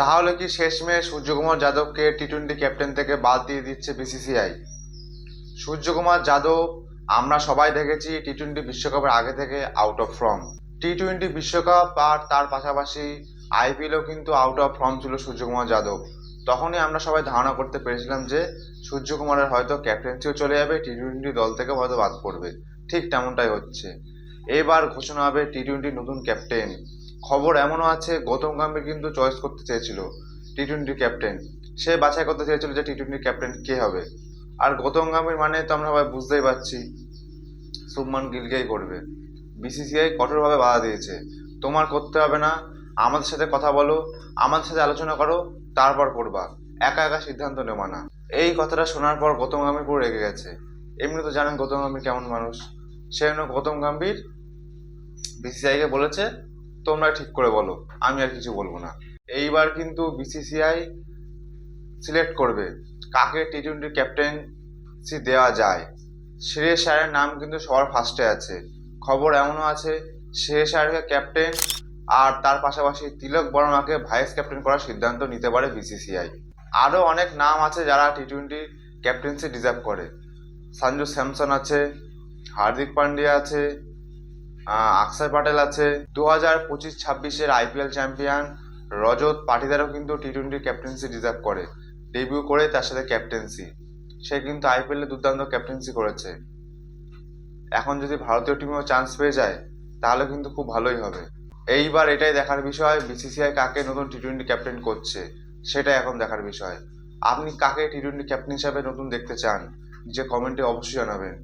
তাহলে কি শেষমেশ সূর্যকুমার যাদবকে টি-20 ক্যাপ্টেন থেকে বাদ দিয়ে দিচ্ছে বিসিসিআই? সূর্যকুমার যাদব আমরা সবাই দেখেছি টি-20 বিশ্বকাপের আগে থেকে আউট অফ ফর্ম। টি-20 বিশ্বকাপ আর তার পাশাপাশি আইপিএলও কিন্তু আউট অফ ফর্ম ছিল সূর্যকুমার যাদব। তখনই আমরা সবাই ধারণা করতে পেরেছিলাম যে সূর্যকুমারের হয়তো ক্যাপ্টেন্সিও চলে যাবে, টি-20 দল থেকে হয়তো বাদ পড়বে। ঠিক তেমনটাই হচ্ছে। এবার ঘোষণা হবে টি-20 নতুন ক্যাপ্টেন। খবর এমনও আছে গৌতম গম্ভীর কিন্তু চয়েস করতে চেয়েছিল টি-20 ক্যাপ্টেন। সে বাছাই করতে চেয়েছিল যে টি-20 ক্যাপ্টেন কে হবে। আর গৌতম গম্ভীর মানে তো আমরা সবাই বুঝতেই পারছি শুভমান গিলকেই করবে। বিসিসিআই কঠোরভাবে বাধা দিয়েছে, তোমার করতে হবে না, আমাদের সাথে কথা বলো, আমাদের সাথে আলোচনা করো, তারপর করবা, একা একা সিদ্ধান্ত নেবা না। এই কথাটা শোনার পর গৌতম গম্ভীর পুরো রেগে গেছে। এমনি তো জানেন গৌতম গম্ভীর কেমন মানুষ। সেজন্য গৌতম গম্ভীর বিসিসিআইকে বলেছে তোমরা ঠিক করে বলো, আমি আর কিছু বলবো না। এইবার কিন্তু বিসিসিআই সিলেক্ট করবে কাকে টি-20 ক্যাপ্টেন্সি দেওয়া যায়। শ্রেয়স আয়ারের নাম কিন্তু সবার ফার্স্টে আছে। খবর এমনও আছে শ্রেয়স আয়ারকে ক্যাপ্টেন আর তার পাশাপাশি তিলক বর্মাকে ভাইস ক্যাপ্টেন করার সিদ্ধান্ত নিতে পারে বিসিসিআই। আরও অনেক নাম আছে যারা টি-20 ক্যাপ্টেন্সি ডিজার্ভ করে। সঞ্জু স্যামসন আছে, হার্দিক পান্ডিয়া আছে, অক্ষয় প্যাটেল আছে। 2025-26 আইপিএল চ্যাম্পিয়ন রজত পাটিদারও কিন্তু টি-20 ক্যাপ্টেন্সি ডিজার্ভ করে। ডেবিউ করে তার সাথে ক্যাপ্টেন্সি, সে কিন্তু আইপিএলে দুর্দান্ত ক্যাপ্টেন্সি করেছে। এখন যদি ভারতীয় টিমেও চান্স পেয়ে যায় তাহলে কিন্তু খুব ভালোই হবে। এইবার এটাই দেখার বিষয় বিসিসিআই কাকে নতুন টি-20 ক্যাপ্টেন করছে, সেটাই এখন দেখার বিষয়। আপনি কাকে টি-20 ক্যাপ্টেন হিসাবে নতুন দেখতে চান যে কমেন্টে অবশ্যই জানাবেন।